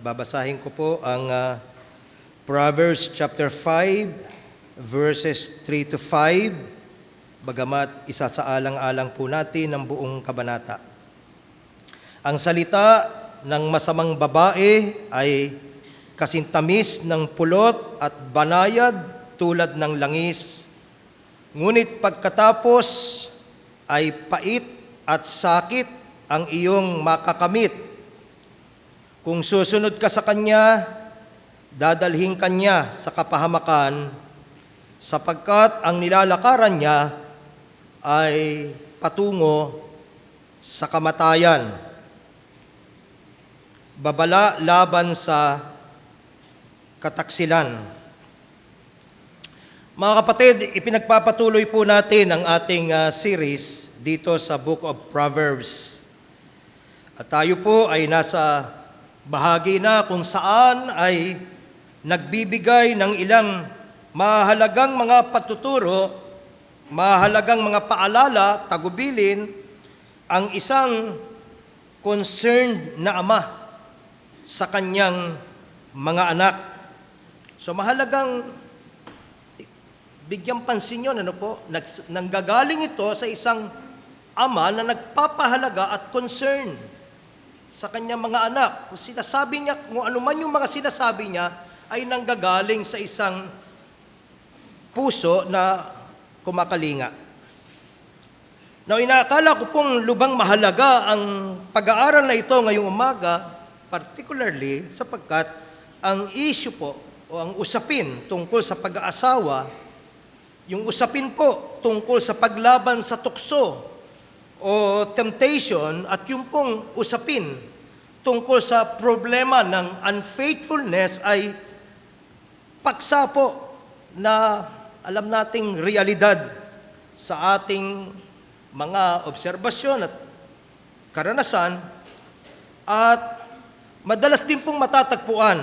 Babasahin ko po ang Proverbs chapter 5, verses 3 to 5, bagamat isasaalang-alang po natin ang buong kabanata. Ang salita ng masamang babae ay kasintamis ng pulot at banayad tulad ng langis, ngunit pagkatapos ay pait at sakit ang iyong makakamit. Kung susunod ka sa kanya, dadalhin kanya sa kapahamakan, sapagkat ang nilalakaran niya ay patungo sa kamatayan. Babala laban sa kataksilan. Mga kapatid, ipinagpapatuloy po natin ang ating series dito sa Book of Proverbs. At tayo po ay nasa bahagi na kung saan ay nagbibigay ng ilang mahalagang mga patuturo, mahalagang mga paalala, tagubilin, ang isang concerned na ama sa kanyang mga anak. So mahalagang bigyang pansin yun, nanggagaling ito sa isang ama na nagpapahalaga at concern sa kanyang mga anak. Kung sinasabi niya, kung ano man yung mga sinasabi niya, ay nanggagaling sa isang puso na kumakalinga. Now, inaakala ko pong lubang mahalaga ang pag-aaral na ito ngayong umaga, particularly sapagkat ang issue po o ang usapin tungkol sa pag-aasawa, yung usapin po tungkol sa paglaban sa tukso o temptation, at yung pong usapin tungkol sa problema ng unfaithfulness ay paksa po na alam nating realidad sa ating mga obserbasyon at karanasan, at madalas din pong matatagpuan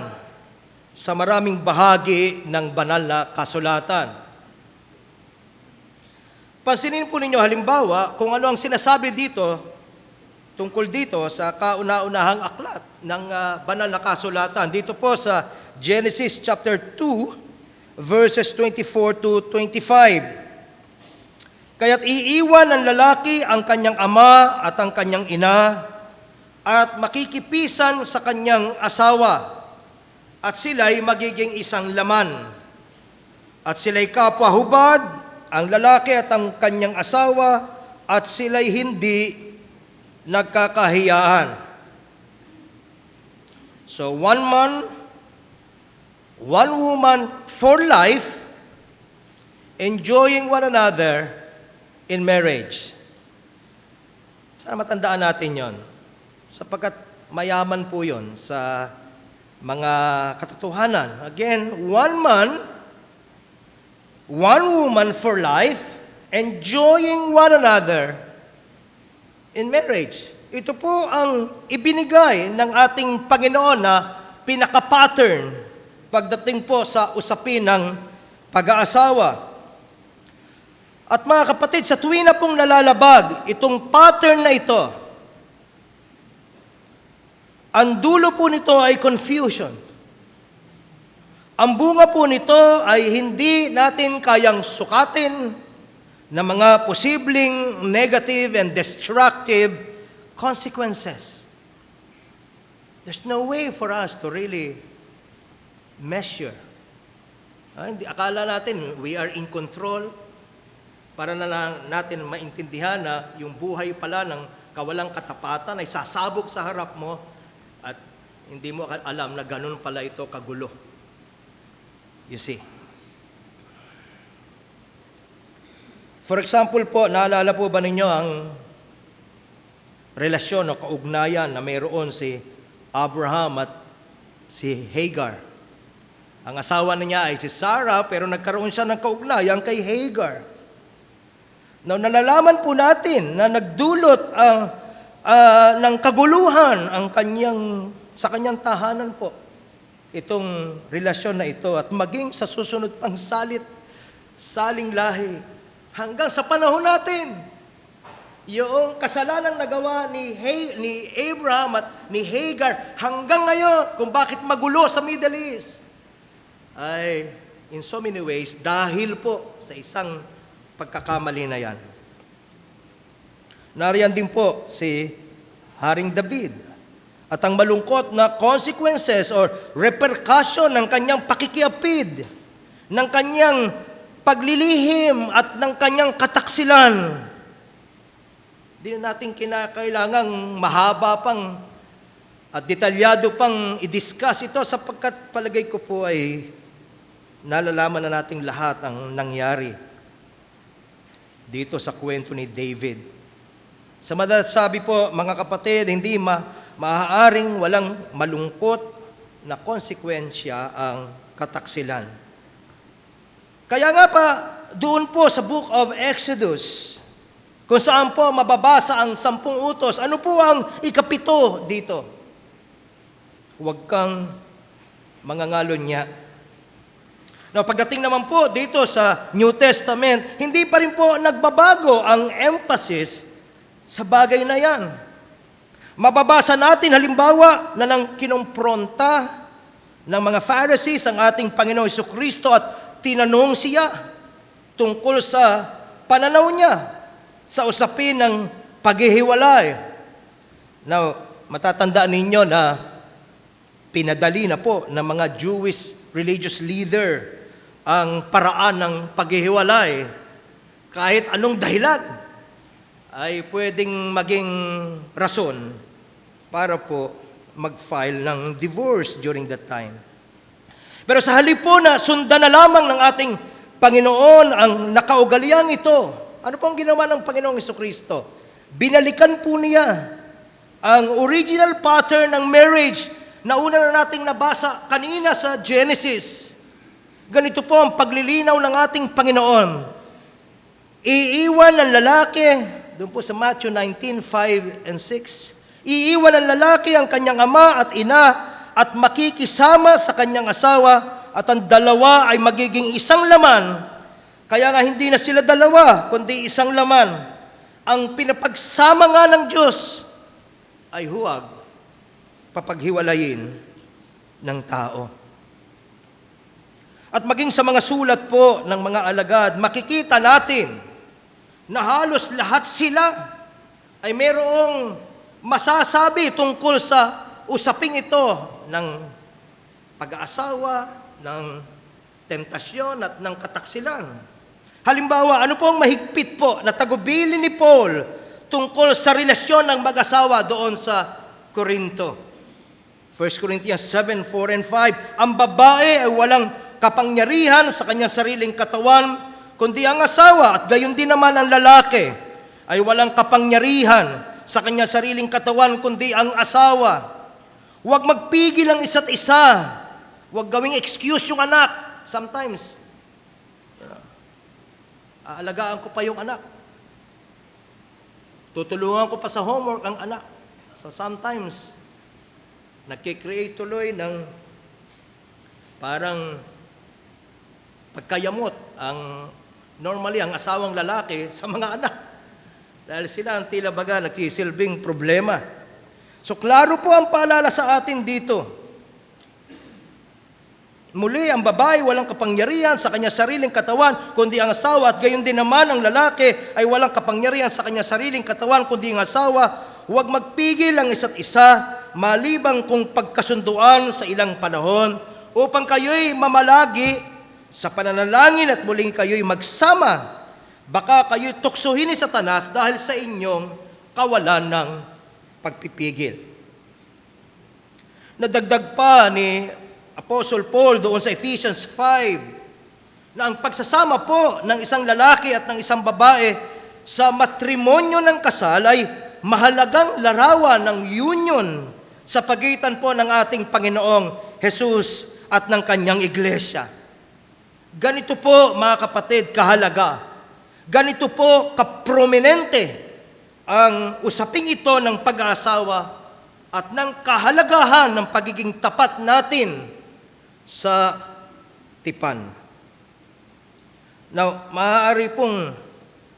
sa maraming bahagi ng banal na kasulatan. Pansinin po ninyo halimbawa kung ano ang sinasabi dito tungkol dito sa kauna-unahang aklat ng banal na kasulatan. Dito po sa Genesis chapter 2, verses 24 to 25. Kaya't iiwan ng lalaki ang kanyang ama at ang kanyang ina at makikipisan sa kanyang asawa, at sila'y magiging isang laman. At sila'y kapwa-hubad, ang lalaki at ang kanyang asawa, at sila'y hindi nagkakahiyaan. So, one man, one woman for life, enjoying one another in marriage. Sana matandaan natin yon, sapagkat mayaman po yon sa mga katotohanan. Again, one man, one woman for life, enjoying one another in marriage. Ito po ang ibinigay ng ating Panginoon na pinaka-pattern pagdating po sa usapin ng pag-aasawa. At mga kapatid, sa tuwing na pong nalalabag itong pattern na ito, ang dulo po nito ay confusion. Ang bunga po nito ay hindi natin kayang sukatin na mga posibleng negative and destructive consequences. There's no way for us to really measure. Hindi akala natin we are in control, para na lang natin maintindihan na yung buhay pala ng kawalang katapatan ay sasabog sa harap mo at hindi mo alam na ganun pala ito kagulo. You see. For example po, naalala po ba ninyo ang relasyon o kaugnayan na mayroon si Abraham at si Hagar? Ang asawa niya ay si Sarah, pero nagkaroon siya ng kaugnayan kay Hagar. Now, nalalaman po natin na nagdulot ng kaguluhan sa kanyang tahanan po itong relasyon na ito, at maging sa susunod pang saling lahi hanggang sa panahon natin. yung kasalanang nagawa ni Abraham at ni Hagar hanggang ngayon kung bakit magulo sa Middle East ay in so many ways dahil po sa isang pagkakamali na yan. Nariyan din po si Haring David at ang malungkot na consequences or repercussion ng kanyang pakikiapid, ng kanyang paglilihim at ng kanyang kataksilan. Di na natin kinakailangang mahaba pang at detalyado pang i-discuss ito sapagkat palagay ko po ay nalalaman na nating lahat ang nangyari dito sa kwento ni David. Sa madalas sabi po, mga kapatid, hindi maaaring walang malungkot na konsekwensya ang kataksilan. Kaya nga pa, doon po sa Book of Exodus, kung saan po mababasa ang 10 utos, ano po ang ikapito dito? Huwag kang mangangalon niya. Now, pagdating naman po dito sa New Testament, hindi pa rin po nagbabago ang emphasis sa bagay na yan. Mababasa natin halimbawa na nang kinompronta ng mga Pharisees ang ating Panginoong Jesucristo at tinanong siya tungkol sa pananaw niya sa usapin ng paghihiwalay. Now, matatandaan ninyo na pinadali na po ng mga Jewish religious leader ang paraan ng paghihiwalay. Kahit anong dahilan ay pwedeng maging rason para po mag-file ng divorce during that time. Pero sa halip po na sundan na lamang ng ating Panginoon ang nakaugaliang ito, ano pong ginawa ng Panginoong Jesucristo? Binalikan po niya ang original pattern ng marriage na una na nating nabasa kanina sa Genesis. Ganito po ang paglilinaw ng ating Panginoon. Iiwan ng lalaki, doon po sa Matthew 19:5 and 6, iiwan ng lalaki ang kanyang ama at ina at makikisama sa kanyang asawa at ang dalawa ay magiging isang laman. Kaya nga hindi na sila dalawa, kundi isang laman. Ang pinapagsama nga ng Diyos ay huwag papaghiwalayin ng tao. At maging sa mga sulat po ng mga alagad, makikita natin na halos lahat sila ay mayroong masasabi tungkol sa usaping ito ng pag-aasawa, ng temptasyon at ng kataksilan. Halimbawa, ano po ang mahigpit po na tagubilin ni Paul tungkol sa relasyon ng mag-asawa doon sa Corinto? 1 Corinthians 7:4 and 5, ang babae ay walang kapangyarihan sa kanyang sariling katawan, kundi ang asawa, at gayon din naman ang lalaki ay walang kapangyarihan sa kanyang sariling katawan, kundi ang asawa. Huwag magpigil ang isa't isa. Huwag gawing excuse yung anak. Sometimes, aalagaan ko pa yung anak. Tutulungan ko pa sa homework ang anak. So sometimes, nagkikreate tuloy ng parang pagkayamot normally ang asawang lalaki sa mga anak. Dahil sila ang tila baga nagsisilbing problema. So klaro po ang paalala sa atin dito. Muli, ang babae walang kapangyarihan sa kanyang sariling katawan, kundi ang asawa, at gayon din naman ang lalaki ay walang kapangyarihan sa kanyang sariling katawan, kundi ang asawa. Huwag magpigil ang isa't isa, malibang kung pagkasunduan sa ilang panahon, upang kayo'y mamalagi sa pananalangin at muling kayo'y magsama. Baka kayo'y tuksohin ni Satanas dahil sa inyong kawalan ng pagpipigil. Nadagdag pa ni Apostle Paul doon sa Ephesians 5 na ang pagsasama po ng isang lalaki at ng isang babae sa matrimonyo ng kasal ay mahalagang larawan ng union sa pagitan po ng ating Panginoong Jesus at ng kanyang iglesia. Ganito po, mga kapatid, kahalaga. Ganito po kaprominente ang usaping ito ng pag-aasawa at ng kahalagahan ng pagiging tapat natin sa tipan. Now, maaari pong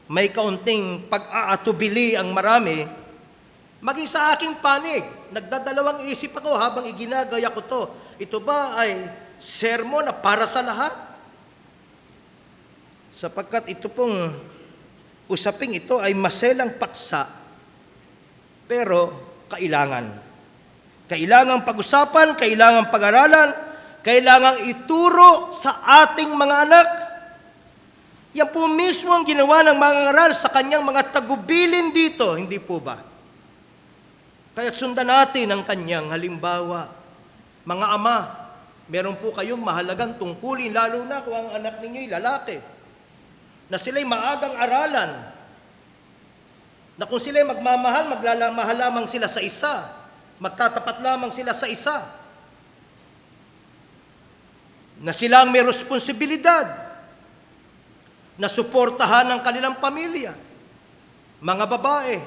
may kaunting pag-aatubili ang marami, maging sa aking panig, nagdadalawang isip ako habang iginagaya ko to. Ito ba ay sermon na para sa lahat? Sapagkat ito pong usaping ito ay maselang paksa, pero kailangan. Kailangan pag-usapan, kailangan pag-aralan, kailangan ituro sa ating mga anak. Yan po mismo ang ginawa ng mga ngaral sa kanyang mga tagubilin dito, hindi po ba? Kaya sundan natin ang kanyang halimbawa. Mga ama, meron po kayong mahalagang tungkulin, lalo na kung ang anak ninyo'y lalaki, na sila'y maagang aralan, na kung sila'y magmamahal, maglalamahal lamang sila sa isa, magtatapat lamang sila sa isa, na sila ang may responsibilidad na suportahan ang kanilang pamilya. Mga babae,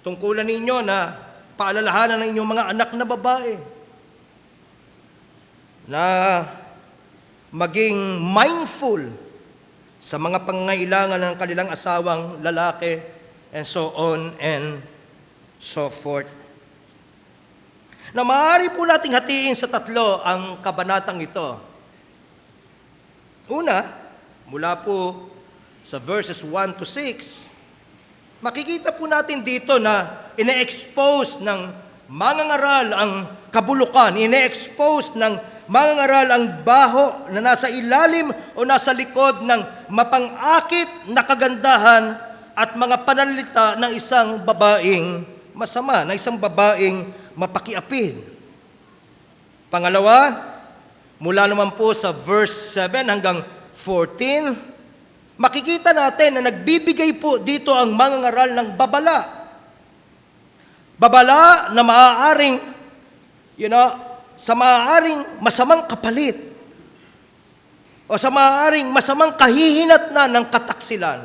tungkulan ninyo na paalalahanan ng inyong mga anak na babae na maging mindful sa mga pangangailangan ng kanilang asawang lalaki, and so on and so forth. Na maaari po nating hatiin sa tatlo ang kabanatang ito. Una, mula po sa verses 1 to 6, makikita po natin dito na ine-expose ng mga ngaral ang kabulukan, ine-expose ng mga ngaral ang baho na nasa ilalim o nasa likod ng mapang-akit na kagandahan at mga pananalita ng isang babaeng masama, na isang babaeng mapakiapid. Pangalawa, mula naman po sa verse 7 hanggang 14, makikita natin na nagbibigay po dito ang mga ngaral ng babala. Babala na maaaring, sa maaaring masamang kapalit o sa maaaring masamang kahihinatnan ng kataksilan.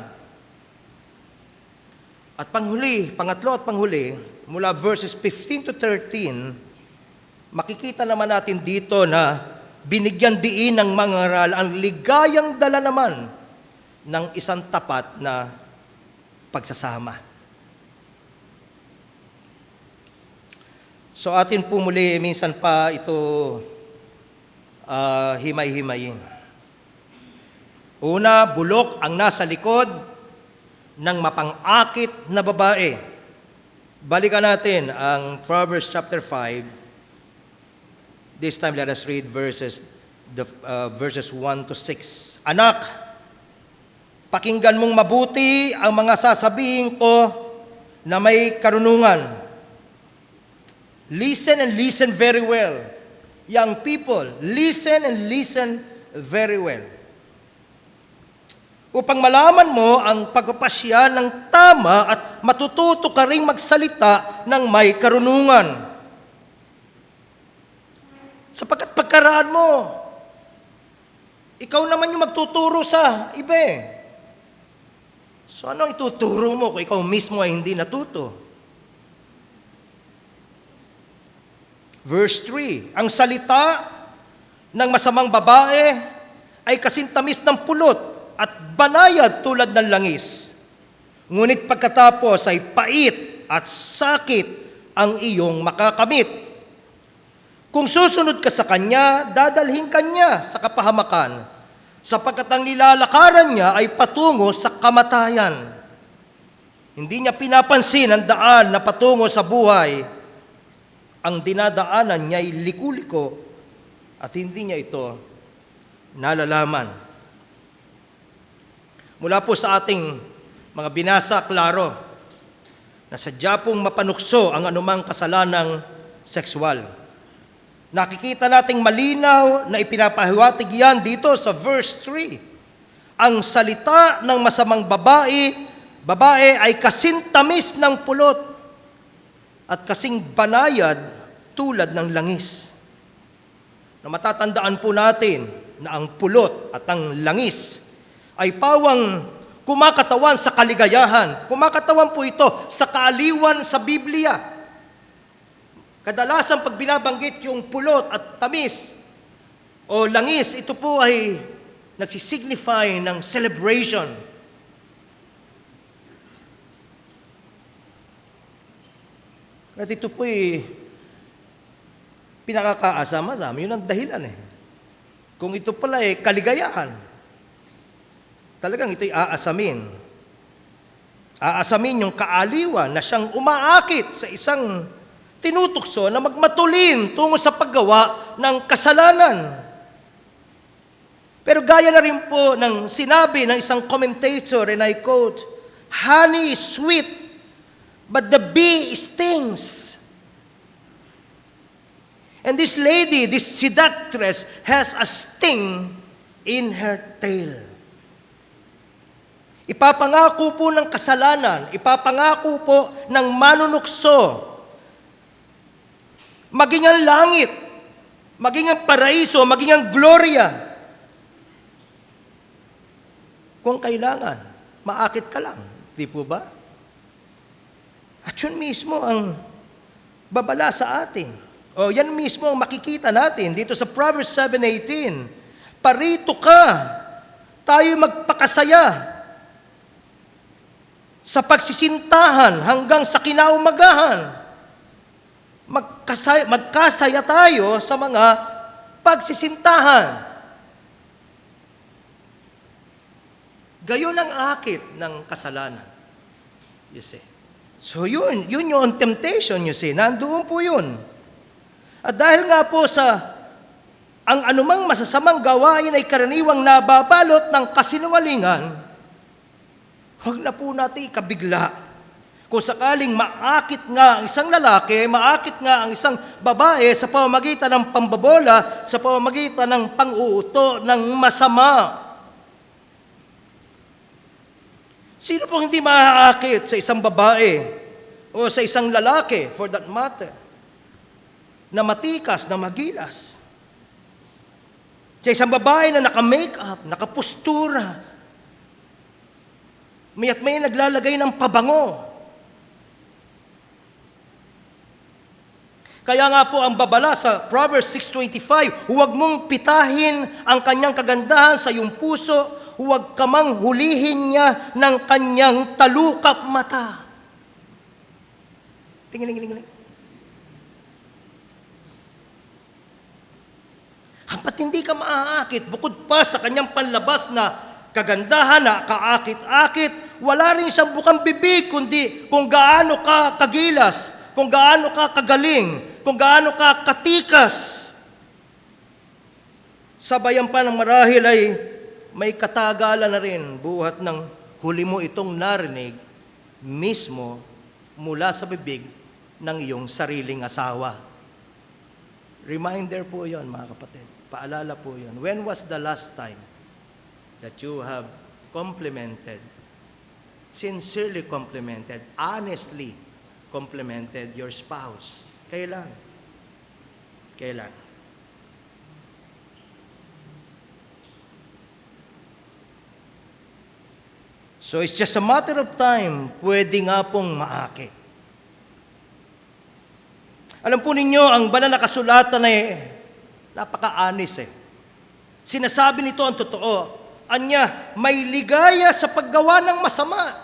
At pangatlo at panghuli, mula verses 15 to 13, makikita naman natin dito na binigyan diin ng mga ngaral ang ligayang dala naman ng isang tapat na pagsasama. So atin po muli, minsan pa ito himay-himayin. Una, bulok ang nasa likod ng mapang-akit na babae. Balikan natin ang Proverbs chapter 5. This time let us read verses 1 to 6. Anak, pakinggan mong mabuti ang mga sasabihin ko na may karunungan. Listen and listen very well. Young people, listen and listen very well. Upang malaman mo ang pagpapasya ng tama at matututo ka ring magsalita ng may karunungan. Sapagkat pagkaraan mo, ikaw naman yung magtuturo sa iba eh. So ano ituturo mo kung ikaw mismo ay hindi natuto? Verse 3, ang salita ng masamang babae ay kasintamis ng pulot at banayad tulad ng langis. Ngunit pagkatapos ay pait at sakit ang iyong makakamit. Kung susunod ka sa kanya, dadalhin kanya sa kapahamakan, sapagkat ang nilalakaran niya ay patungo sa kamatayan. Hindi niya pinapansin ang daan na patungo sa buhay. Ang dinadaanan niya ay liku-liko at hindi niya ito nalalaman. Mula po sa ating mga binasa, klaro na sadya pong mapanukso ang anumang kasalanang sexual. Nakikita nating malinaw na ipinapahiwatig yan dito sa verse 3. Ang salita ng masamang babae ay kasintamis ng pulot at kasing banayad tulad ng langis. Na matatandaan po natin na ang pulot at ang langis ay pawang kumakatawan sa kaligayahan. Kumakatawan po ito sa kaaliwan sa Biblia. Kadalasan pag binabanggit yung pulot at tamis o langis, ito po ay nagsisignify ng celebration, At ito po'y pinakakaasama-asama. Yun ang dahilan eh. Kung ito pala kaligayahan, talagang ito'y aasamin. Aasamin yung kaaliwan na siyang umaakit sa isang tinutukso na magmatulin tungo sa paggawa ng kasalanan. Pero gaya na rin po ng sinabi ng isang commentator, and I quote, "Honey is sweet, but the bee stings." And this lady, this seductress, has a sting in her tail. Ipapangako po ng kasalanan, ipapangako po ng manunukso, maging ang langit, maging ang paraiso, maging ang gloria. Kung kailangan, maakit ka lang. Di po ba? At yun mismo ang babala sa atin. O yan mismo ang makikita natin dito sa Proverbs 7:18. Parito ka, tayo magpakasaya sa pagsisintahan hanggang sa kinaumagahan. Magkasaya tayo sa mga pagsisintahan. Gayon ang akit ng kasalanan. You see. So yun yung temptation, you see. Nandoon po yun. At dahil nga po ang anumang masasamang gawain ay karaniwang nababalot ng kasinungalingan, huwag na po natin ikabigla. Kung sakaling maakit nga ang isang lalaki, maakit nga ang isang babae sa pamamagitan ng pambabola, sa pamamagitan ng pang-uuto ng masama. Sino pong hindi maaakit sa isang babae o sa isang lalaki, for that matter, na matikas, na magilas? Sa isang babae na naka-makeup, nakapostura, maya't may naglalagay ng pabango. Kaya nga po ang babala sa Proverbs 6:25, huwag mong pitahin ang kanyang kagandahan sa iyong puso, huwag ka mang hulihin niya ng kanyang talukap mata. Tingin. Hampa't hindi ka maaakit, bukod pa sa kanyang panlabas na kagandahan na kaakit-akit, wala rin siyang bukang bibig, kundi kung gaano ka kagilas, kung gaano ka kagaling, kung gaano ka katikas. Sabayan pa ng marahil ay may katagalan na rin buhat ng huli mo itong narinig mismo mula sa bibig ng iyong sariling asawa. Reminder po yon, mga kapatid. Paalala po yon. When was the last time that you have complimented, sincerely complimented, honestly complimented your spouse? Kailan? So it's just a matter of time, pwede nga pong maakit. Alam po ninyo, ang banal na kasulatan ay napaka-honest eh. Sinasabi nito ang totoo. Anya, may ligaya sa paggawa ng masama.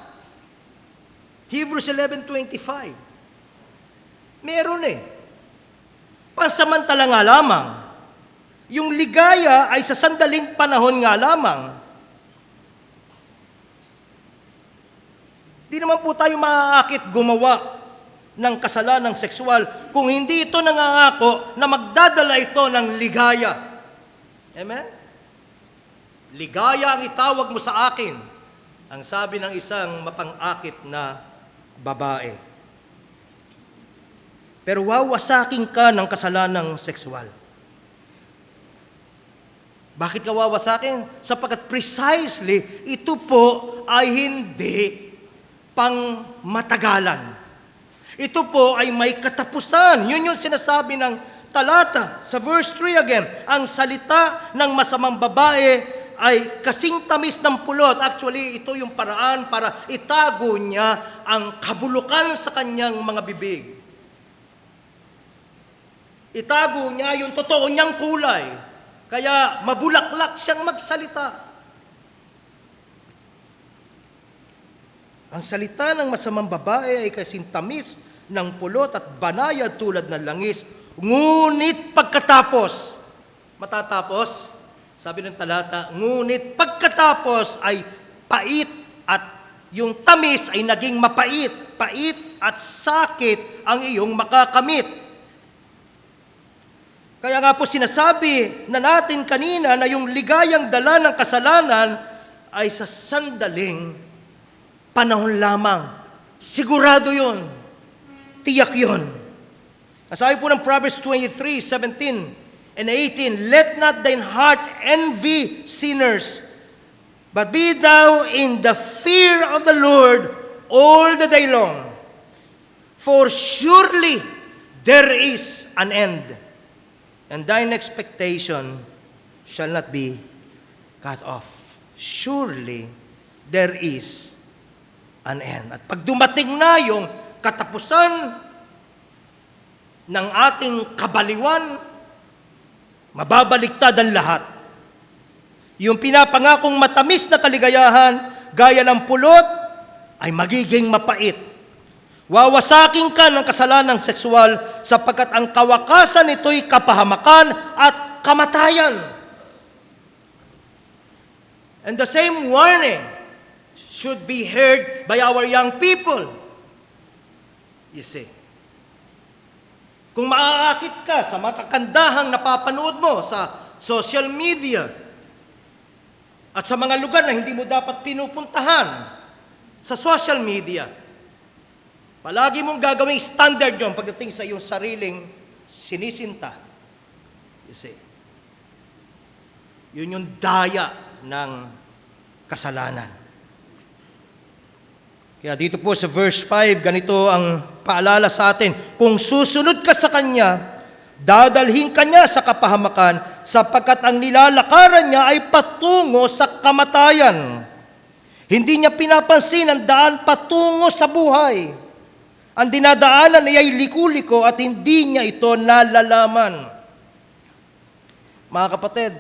Hebrews 11:25. Meron eh. Pansamantala nga lamang. Yung ligaya ay sa sandaling panahon nga lamang. Di naman po tayo maaakit gumawa ng kasalanang sexual kung hindi ito nangangako na magdadala ito ng ligaya. Amen? Ligaya ang itawag mo sa akin, ang sabi ng isang mapang-akit na babae. Pero wawasakin ka ng kasalanang sexual. Bakit ka wawasakin? Sapagkat precisely, ito po ay hindi pang matagalan. Ito po ay may katapusan. Yun yung sinasabi ng talata sa verse 3 again. Ang salita ng masamang babae ay kasing tamis ng pulot. Actually, ito yung paraan para itago niya ang kabulukan sa kanyang mga bibig. Itago niya yung totoo niyang kulay. Kaya mabulaklak siyang magsalita. Ang salita ng masamang babae ay kasing tamis ng pulot at banayad tulad ng langis. Ngunit pagkatapos, matatapos, sabi ng talata, ngunit pagkatapos ay pait at yung tamis ay naging mapait. Pait at sakit ang iyong makakamit. Kaya nga po sinasabi na natin kanina na yung ligayang dala ng kasalanan ay sa sandaling panahon lamang. Sigurado yun. Tiyak yun. Sabi po ng Proverbs 23:17 and 18, let not thine heart envy sinners, but be thou in the fear of the Lord all the day long. For surely there is an end, and thine expectation shall not be cut off. Surely there is an end. At pag dumating na yung katapusan ng ating kabaliwan, mababaliktad ang lahat. Yung pinapangakong matamis na kaligayahan, gaya ng pulot, ay magiging mapait. Wawasakin ka ng kasalanang sexual sapagkat ang kawakasan nito'y kapahamakan at kamatayan. And the same warning should be heard by our young people. You see, kung maaakit ka sa mga kakandahang napapanood mo sa social media at sa mga lugar na hindi mo dapat pinupuntahan sa social media, palagi mong gagawing standard yun pagdating sa iyong sariling sinisinta. You see, yun yung daya ng kasalanan. Kaya dito po sa verse 5, ganito ang paalala sa atin. Kung susunod ka sa Kanya, dadalhin ka niya sa kapahamakan sapagkat ang nilalakaran niya ay patungo sa kamatayan. Hindi niya pinapansin ang daan patungo sa buhay. Ang dinadaanan niya ay liku-liko at hindi niya ito nalalaman. Mga kapatid,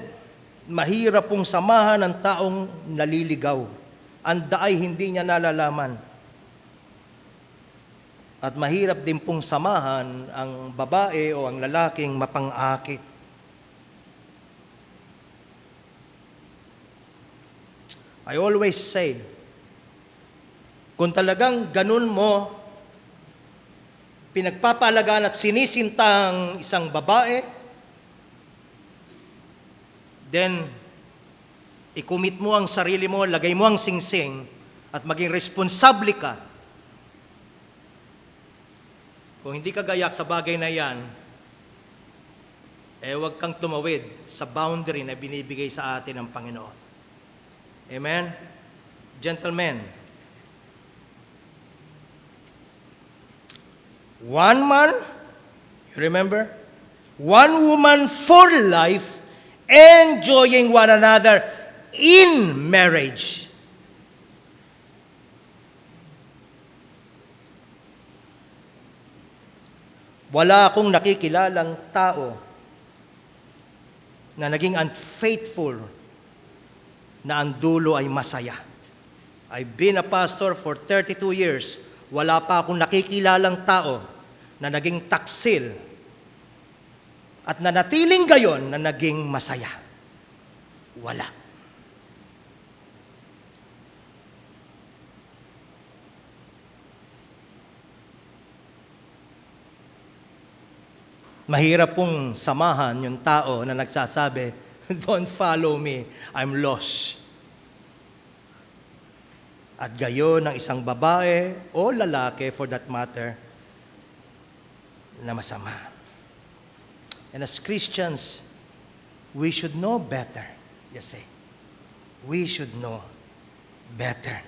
mahirap pong samahan ng taong naliligaw. Ang daay hindi niya nalalaman. At mahirap din pong samahan ang babae o ang lalaking mapang-akit. I always say, kung talagang ganun mo pinagpapalagaan at sinisinta ang isang babae, then i-commit mo ang sarili mo, lagay mo ang singsing, at maging responsable ka. Kung hindi ka gayak sa bagay na yan, huwag kang tumawid sa boundary na binibigay sa atin ng Panginoon. Amen? Gentlemen, one man, you remember? One woman for life, enjoying one another in marriage. Wala akong nakikilalang tao na naging unfaithful na ang dulo ay masaya. I've been a pastor for 32 years. Wala pa akong nakikilalang tao na naging taksil at nanatiling gayon na naging masaya. Wala. Mahirap pong samahan yung tao na nagsasabi, don't follow me, I'm lost. At gayon ng isang babae o lalaki, for that matter, na masama. And as Christians, we should know better. You see, we should know better.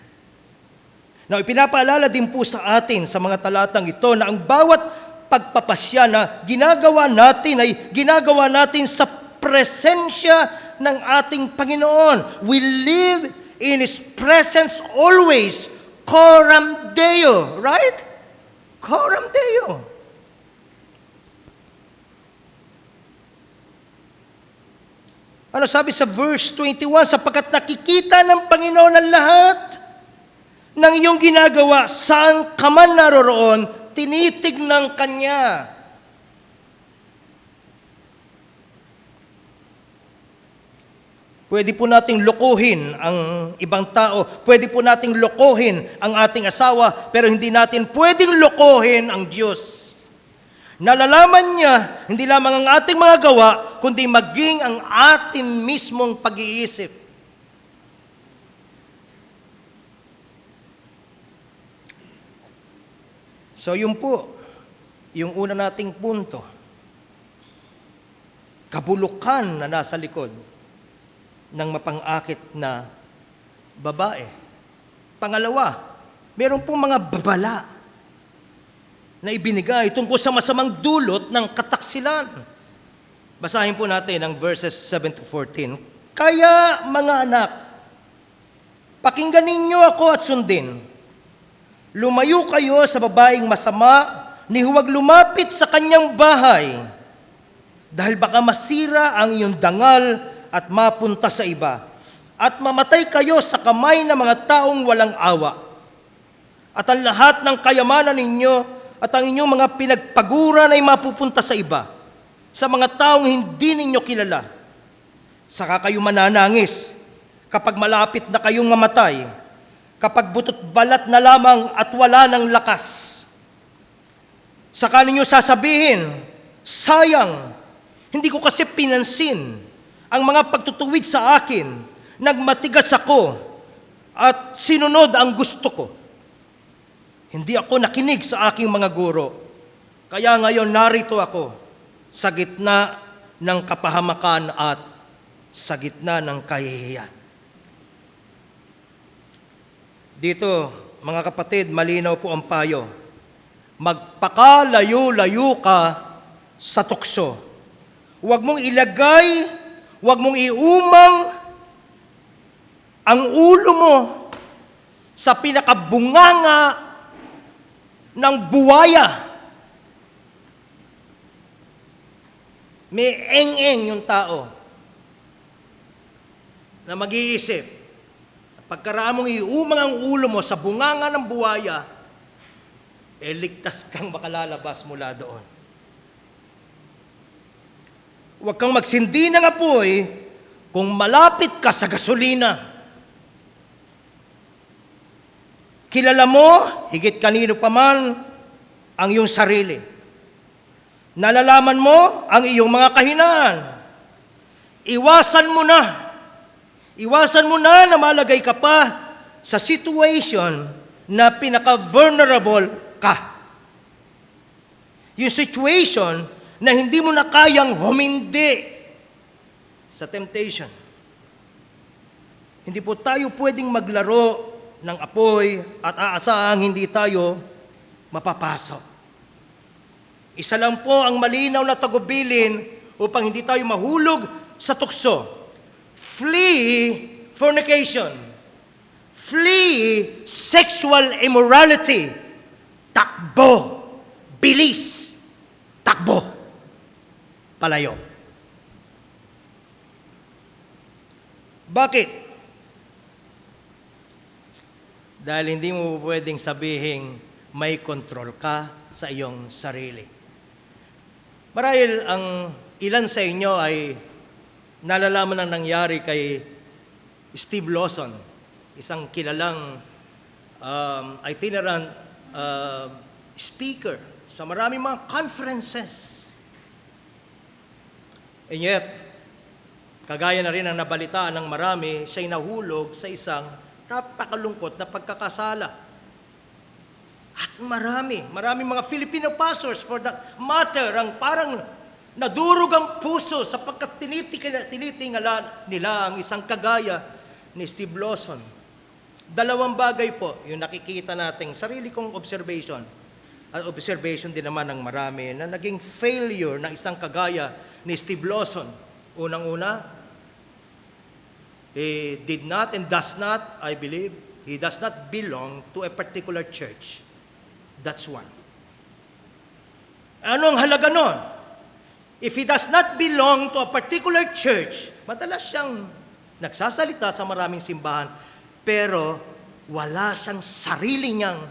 Now, ipinapaalala din po sa atin sa mga talatang ito na ang bawat pagpapasya na ginagawa natin ay ginagawa natin sa presensya ng ating Panginoon. We live in His presence always. Coram Deo, right? Coram Deo. Ano sabi sa verse 21? Sapagkat nakikita ng Panginoon ang lahat ng iyong ginagawa, saan ka man naroroon, tinitignan kanya. Pwede po nating lokohin ang ibang tao. Pwede po nating lokohin ang ating asawa, pero hindi natin pwedeng lokohin ang Diyos. Nalalaman niya, hindi lamang ang ating mga gawa, kundi maging ang atin mismong pag-iisip. So yun po, yung una nating punto. Kabulukan na nasa likod ng mapang-akit na babae. Pangalawa, meron pong mga babala na ibinigay tungkol sa masamang dulot ng kataksilan. Basahin po natin ang verses 7 to 14. Kaya mga anak, pakinggan ninyo ako at sundin. Lumayo kayo sa babaeng masama, ni huwag lumapit sa kanyang bahay, dahil baka masira ang iyong dangal at mapunta sa iba, at mamatay kayo sa kamay ng mga taong walang awa. At ang lahat ng kayamanan ninyo at ang inyong mga pinagpaguran ay mapupunta sa iba, sa mga taong hindi ninyo kilala. Saka kayo mananangis kapag malapit na kayong mamatay, kapag butot balat na lamang at wala ng lakas. Saka ninyo sasabihin, sayang, hindi ko kasi pinansin ang mga pagtutuwid sa akin, nagmatigas ako at sinunod ang gusto ko. Hindi ako nakinig sa aking mga guro. Kaya ngayon narito ako sa gitna ng kapahamakan at sa gitna ng kahihiyan. Dito, mga kapatid, malinaw po ang payo. Magpakalayo-layo ka sa tukso. Huwag mong ilagay, huwag mong iumang ang ulo mo sa pinakabunganga ng buwaya. May eng-eng yung tao na mag-iisip. Pagkaramong iumang ang ulo mo sa bunganga ng buwaya, ligtas kang makalalabas mula doon. Huwag kang magsindi ng apoy kung malapit ka sa gasolina. Kilala mo, higit kanino pa man, ang iyong sarili. Nalalaman mo ang iyong mga kahinaan. Iwasan mo na. Iwasan mo na na malagay ka pa sa situation na pinaka-vulnerable ka. Yung situation na hindi mo na kayang humindi sa temptation. Hindi po tayo pwedeng maglaro ng apoy at aasahang hindi tayo mapapasok. Isa lang po ang malinaw na tagubilin upang hindi tayo mahulog sa tukso. Flee fornication. Flee sexual immorality. Takbo. Bilis. Takbo. Palayo. Bakit? Dahil hindi mo pwedeng sabihin may control ka sa iyong sarili. Marahil ang ilan sa inyo ay nalalaman ang nangyari kay Steve Lawson, isang kilalang itinerant speaker sa maraming mga conferences. And yet, kagaya na rin ang nabalitaan ng marami, siya'y nahulog sa isang napakalungkot na pagkakasala. At maraming mga Filipino pastors for that matter, ang parang nadurog ang puso sapagkat tinitingala nila ang isang kagaya ni Steve Lawson. Dalawang bagay po, yung nakikita nating sarili kong observation, at observation din naman ng marami, na naging failure ng isang kagaya ni Steve Lawson. Unang-una, he did not and does not, I believe, he does not belong to a particular church. That's one. Anong halaga nun? If he does not belong to a particular church, madalas siyang nagsasalita sa maraming simbahan, pero wala siyang sarili niyang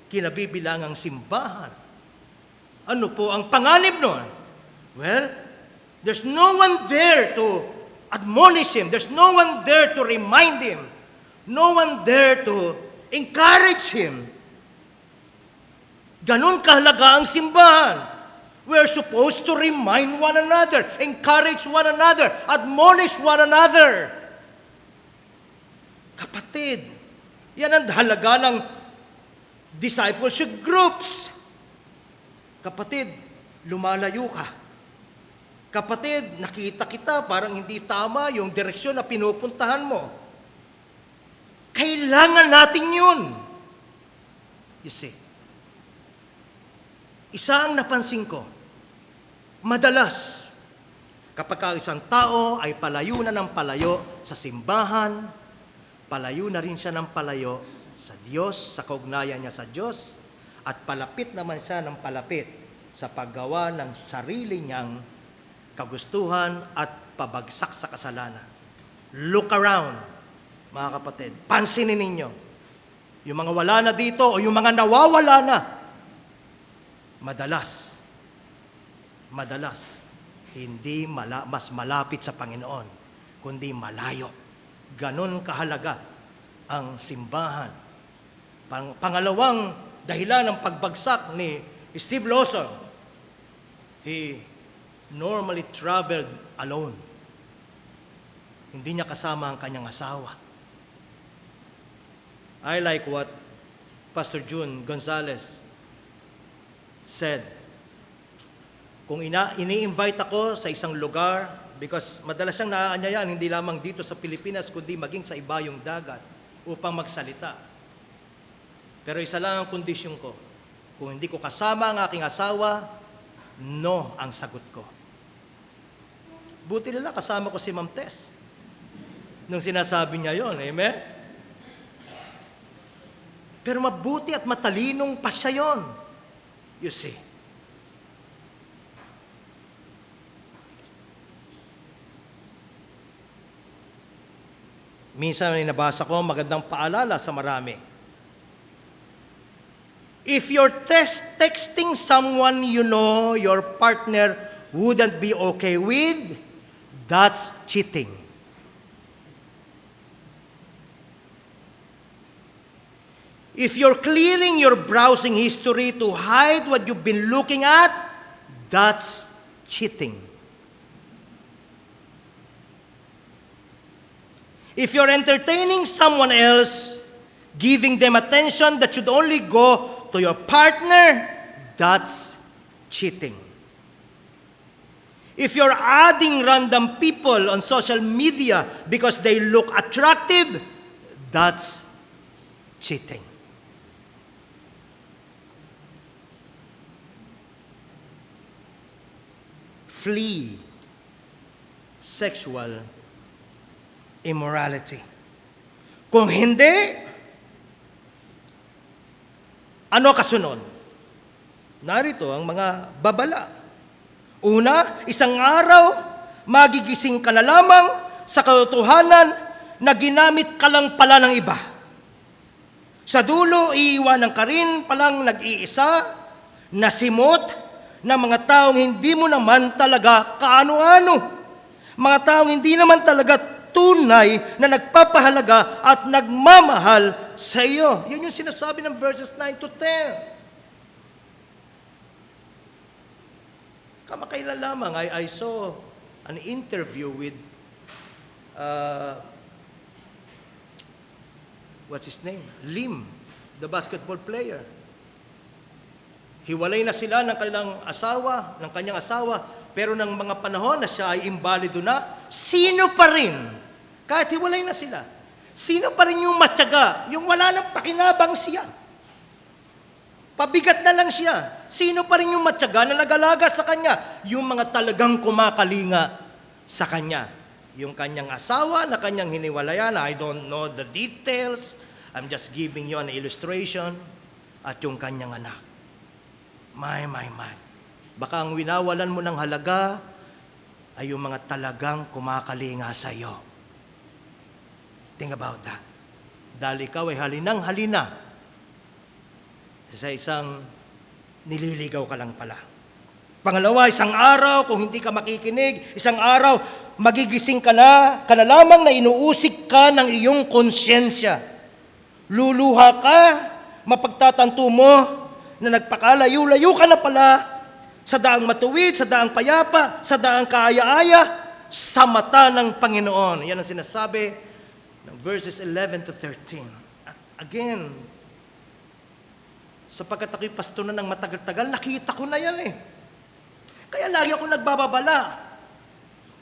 kinabibilangang simbahan. Ano po ang panganib nun? Well, there's no one there to admonish him. There's no one there to remind him. No one there to encourage him. Ganon kahalaga ang simbahan. We're supposed to remind one another, encourage one another, admonish one another. Kapatid, yan ang halaga ng discipleship groups. Kapatid, lumalayo ka. Kapatid, nakita kita, parang hindi tama yung direksyon na pinupuntahan mo. Kailangan natin yun. You see, isa ang napansin ko, madalas, kapag isang tao ay palayo na ng palayo sa simbahan, palayo na rin siya ng palayo sa Diyos, sa kaugnayan niya sa Diyos, at palapit naman siya ng palapit sa paggawa ng sarili niyang kagustuhan at pabagsak sa kasalanan. Look around, mga kapatid. Pansinin ninyo. Yung mga wala na dito o yung mga nawawala na, madalas, hindi mas malapit sa Panginoon, kundi malayo. Ganon kahalaga ang simbahan. Pangalawang dahilan ng pagbagsak ni Steve Lawson, he normally traveled alone. Hindi niya kasama ang kanyang asawa. I like what Pastor June Gonzalez said. Kung ini-invite ako sa isang lugar, because madalas siyang naaanyayan, hindi lamang dito sa Pilipinas, kundi maging sa ibayong dagat upang magsalita. Pero isa lang ang kondisyon ko. Kung hindi ko kasama ang aking asawa, no ang sagot ko. Buti nila kasama ko si Ma'am Tess nung sinasabi niya yon, amen? Pero mabuti at matalinong pa siya yon. You see. Minsan may nabasa ko, magandang paalala sa marami. If you're texting someone you know your partner wouldn't be okay with, that's cheating. If you're clearing your browsing history to hide what you've been looking at, that's cheating. If you're entertaining someone else, giving them attention that should only go to your partner, that's cheating. If you're adding random people on social media because they look attractive, that's cheating. Flee sexual immorality. Kung hindi, ano kasunod? Narito ang mga babala. Una, isang araw, magigising ka na lamang sa katotohanan na ginamit ka lang pala ng iba. Sa dulo, iiwanan ka rin palang nag-iisa, nasimot, na mga taong hindi mo naman talaga kaano-ano. Mga taong hindi naman talaga tunay na nagpapahalaga at nagmamahal sa iyo. Yan yung sinasabi ng verses 9 to 10. Kamakailan lamang, I saw an interview with, what's his name? Lim, the basketball player. Hiwalay na sila ng kanyang asawa, pero ng mga panahon na siya ay imbalido na, sino pa rin, kahit hiwalay na sila, sino pa rin yung matyaga, yung wala nang pakinabang siya. Pabigat na lang siya. Sino pa rin yung matyaga na nag-alaga sa kanya? Yung mga talagang kumakalinga sa kanya. Yung kanyang asawa na kanyang hiniwalayan, I don't know the details, I'm just giving you an illustration, at yung kanyang anak. My. Baka ang winawalan mo ng halaga ay yung mga talagang kumakalinga sa iyo. Think about that. Dahil ikaw ay halinang-halina sa isang nililigaw ka lang pala. Pangalawa, isang araw, kung hindi ka makikinig, isang araw, magigising ka na lamang na inuusik ka ng iyong konsyensya. Luluha ka, mapagtatanto mo na nagpakalayo-layo ka na pala sa daang matuwid, sa daang payapa, sa daang kaaya-aya, sa mata ng Panginoon. Yan ang sinasabi ng verses 11 to 13. At again, sapagkat ako'y pastor na ng matagal-tagal, nakita ko na yan eh. Kaya lagi ako nagbababala.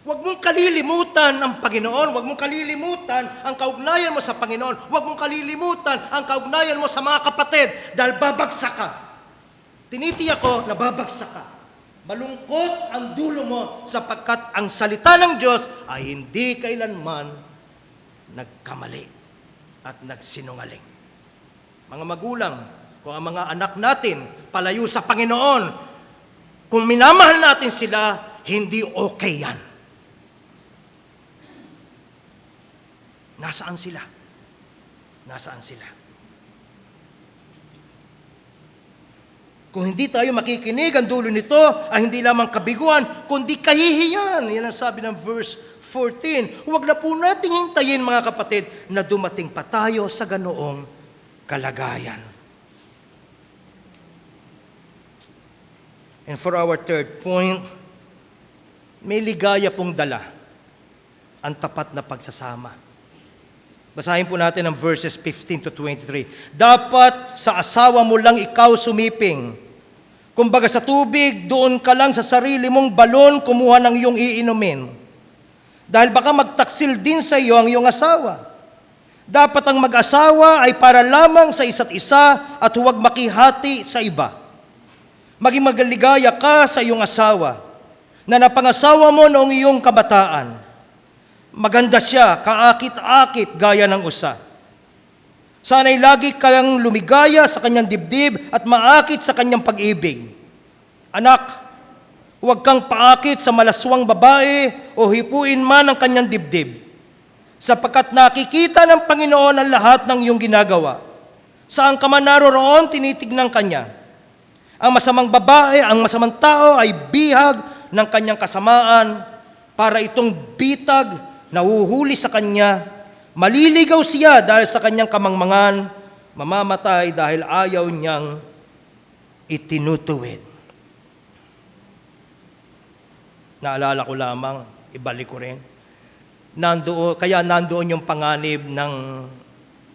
Huwag mong kalilimutan ang Panginoon. Huwag mong kalilimutan ang kaugnayan mo sa Panginoon. Huwag mong kalilimutan ang kaugnayan mo sa mga kapatid dahil babagsak ka. Tinitiyak ko na babagsak ka. Malungkot ang dulo mo sapagkat ang salita ng Diyos ay hindi kailanman nagkamali at nagsinungaling. Mga magulang, kung ang mga anak natin palayo sa Panginoon, kung minamahal natin sila, hindi okay yan. Nasaan sila? Nasaan sila? Kung hindi tayo makikinig, ang dulo nito ay hindi lamang kabiguan, kundi kahihiyan. Yan ang sabi ng verse 14. Huwag na po nating hintayin, mga kapatid, na dumating pa tayo sa ganoong kalagayan. And for our third point, may ligaya pong dala ang tapat na pagsasama. Basahin po natin ang verses 15 to 23. Dapat sa asawa mo lang ikaw sumiping. Kumbaga sa tubig, doon ka lang sa sarili mong balon kumuha ng iyong iinumin. Dahil baka magtaksil din sa iyo ang iyong asawa. Dapat ang mag-asawa ay para lamang sa isa't isa at huwag makihati sa iba. Maging magaligaya ka sa iyong asawa na napangasawa mo noong iyong kabataan. Maganda siya, kaakit-akit gaya ng usa. Sana'y lagi kang lumigaya sa kanyang dibdib at maakit sa kanyang pag-ibig. Anak, huwag kang paakit sa malaswang babae o hipuin man ang kanyang dibdib, sapagkat nakikita ng Panginoon ang lahat ng iyong ginagawa. Saan ka man naroroon, tinitignan kanya. Ang masamang babae, ang masamang tao ay bihag ng kanyang kasamaan para itong bitag na huhuli sa kanya. Maliligaw siya dahil sa kanyang kamangmangan, mamamatay dahil ayaw niyang itinutuwid. Naalala ko lamang, ibalik ko rin, kaya nandoon yung panganib ng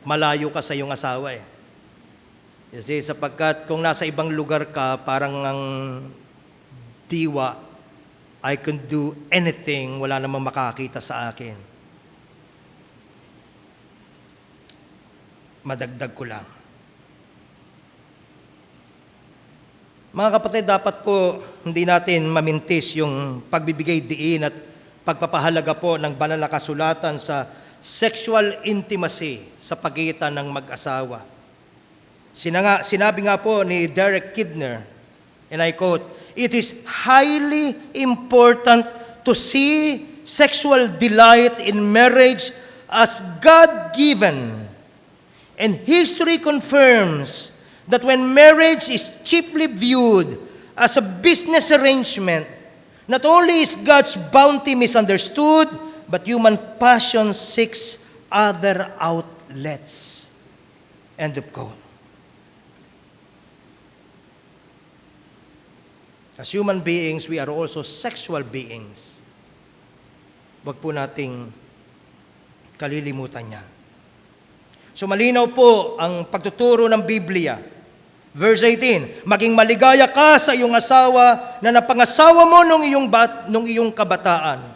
malayo ka sa iyong asawa eh. Kasi sapagkat kung nasa ibang lugar ka, parang ang diwa, I can do anything, wala namang makakita sa akin. Madagdag ko lang. Mga kapatid, dapat po hindi natin mamintis yung pagbibigay diin at pagpapahalaga po ng banal na kasulatan sa sexual intimacy sa pagitan ng mag-asawa. Sinabi nga po ni Derek Kidner, and I quote, "It is highly important to see sexual delight in marriage as God-given. And history confirms that when marriage is chiefly viewed as a business arrangement, not only is God's bounty misunderstood, but human passion seeks other outlets." End of quote. As human beings, we are also sexual beings. Huwag po nating kalilimutan niya. So malinaw po ang pagtuturo ng Biblia. Verse 18, maging maligaya ka sa iyong asawa na napangasawa mo nung iyong kabataan.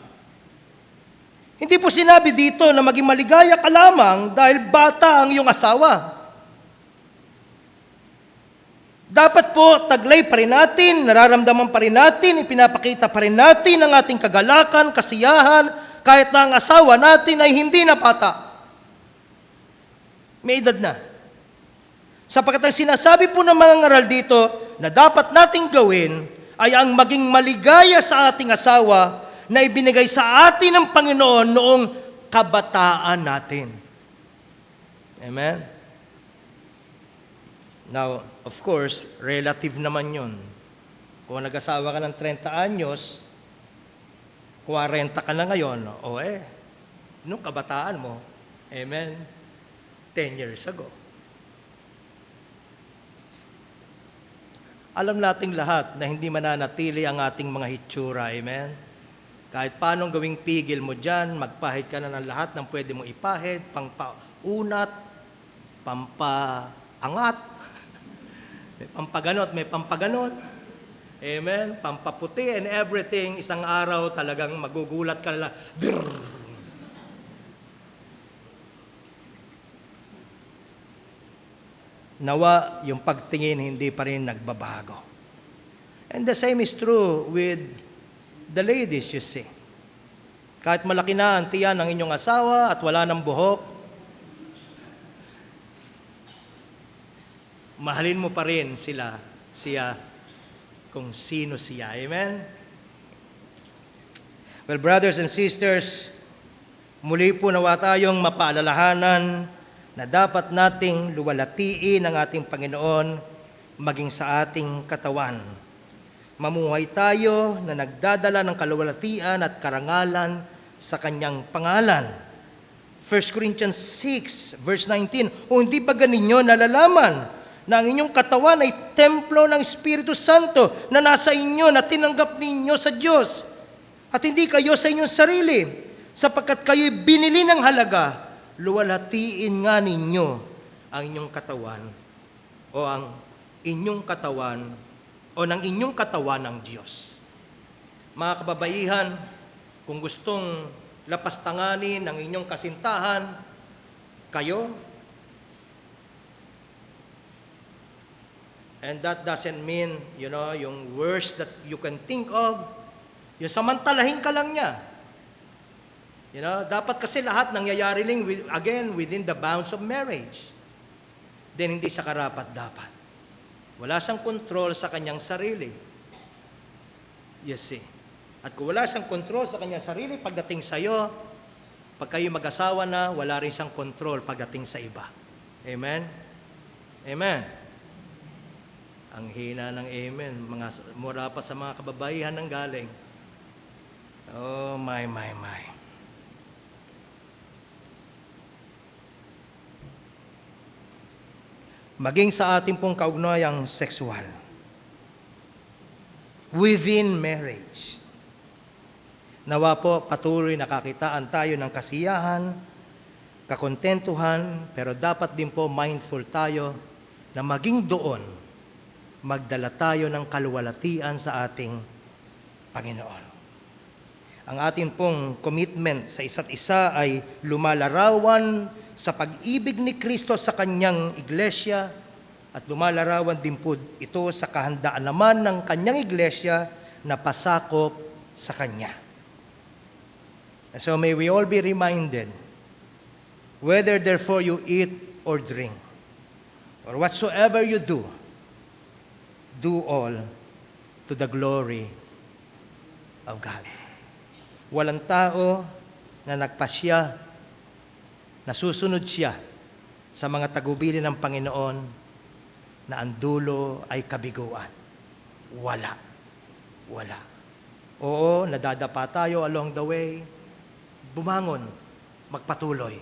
Hindi po sinabi dito na maging maligaya ka lamang dahil bata ang iyong asawa. Dapat po, taglay pa rin natin, nararamdaman pa rin natin, ipinapakita pa rin natin ang ating kagalakan, kasiyahan, kahit na ang asawa natin ay hindi na bata. May edad na. Sapagkat ang sinasabi po ng mga ngaral dito na dapat nating gawin ay ang maging maligaya sa ating asawa na ibinigay sa atin ng Panginoon noong kabataan natin. Amen? Now, of course, relative naman yun. Kung nag-asawa ka ng 30 anyos, 40 ka na ngayon, nung kabataan mo, amen, 10 years ago. Alam nating lahat na hindi mananatili ang ating mga hitsura, amen? Kahit paanong gawing pigil mo dyan, magpahid ka na ng lahat ng pwede mong ipahid, pampaunat, pampaangat, may pampaganot, may pampaganot, amen? Pampaputi and everything, isang araw talagang magugulat ka na, nawa yung pagtingin hindi pa rin nagbabago. And the same is true with the ladies, you see. Kahit malaki na ang tiyan ng inyong asawa at wala ng buhok, mahalin mo pa rin siya, kung sino siya. Amen? Well, brothers and sisters, muli po nawa tayong mapaalalahanan na dapat nating luwalatiin ang ating Panginoon maging sa ating katawan. Mamuhay tayo na nagdadala ng kaluwalhatian at karangalan sa Kanyang pangalan. 1 Corinthians 6, verse 19, O hindi ba ganinyo nalalaman na ang inyong katawan ay templo ng Espiritu Santo na nasa inyo, na tinanggap ninyo sa Diyos, at hindi kayo sa inyong sarili, sapagkat kayo'y binili ng halaga. Luwalhatiin nga ninyo ang inyong katawan o ang inyong katawan o ng inyong katawan ng Diyos. Mga kababaihan, kung gustong lapastanganin ang inyong kasintahan, kayo, and that doesn't mean, yung worst that you can think of, yung samantalahin ka lang niya. Dapat kasi lahat nangyayari lang, again, within the bounds of marriage. Then hindi siya karapat-dapat. Wala siyang control sa kanyang sarili. You see. At kung wala siyang control sa kanyang sarili, pagdating sa iyo, pag kayo mag-asawa na, wala rin siyang control pagdating sa iba. Amen? Amen? Ang hina ng amen. Mura pa sa mga kababaihan ng galing. Oh, my. Maging sa ating pong kaugnayang sexual within marriage. Nawa po patuloy nakakitaan tayo ng kasiyahan, kakontentuhan, pero dapat din po mindful tayo na maging doon, magdala tayo ng kaluwalhatian sa ating Panginoon. Ang ating pong commitment sa isa't isa ay lumalarawan sa pag-ibig ni Kristo sa Kanyang iglesia at lumalarawan din po ito sa kahandaan naman ng Kanyang iglesia na pasakop sa Kanya. So may we all be reminded, whether therefore you eat or drink, or whatsoever you do all to the glory of God. Walang tao na nagpasya, nasusunod siya sa mga tagubilin ng Panginoon na ang dulo ay kabiguan. Wala. Oo, nadadapa tayo along the way. Bumangon, magpatuloy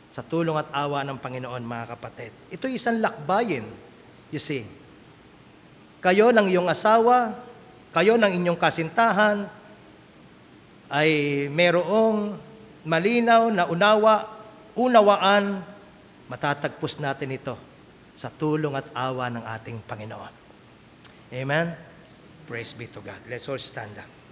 sa tulong at awa ng Panginoon, mga kapatid. Ito isang lakbayin, you see. Kayo ng iyong asawa, kayo ng inyong kasintahan, ay merong malinaw na unawaan, matatagpos natin ito sa tulong at awa ng ating Panginoon. Amen? Praise be to God. Let's all stand up.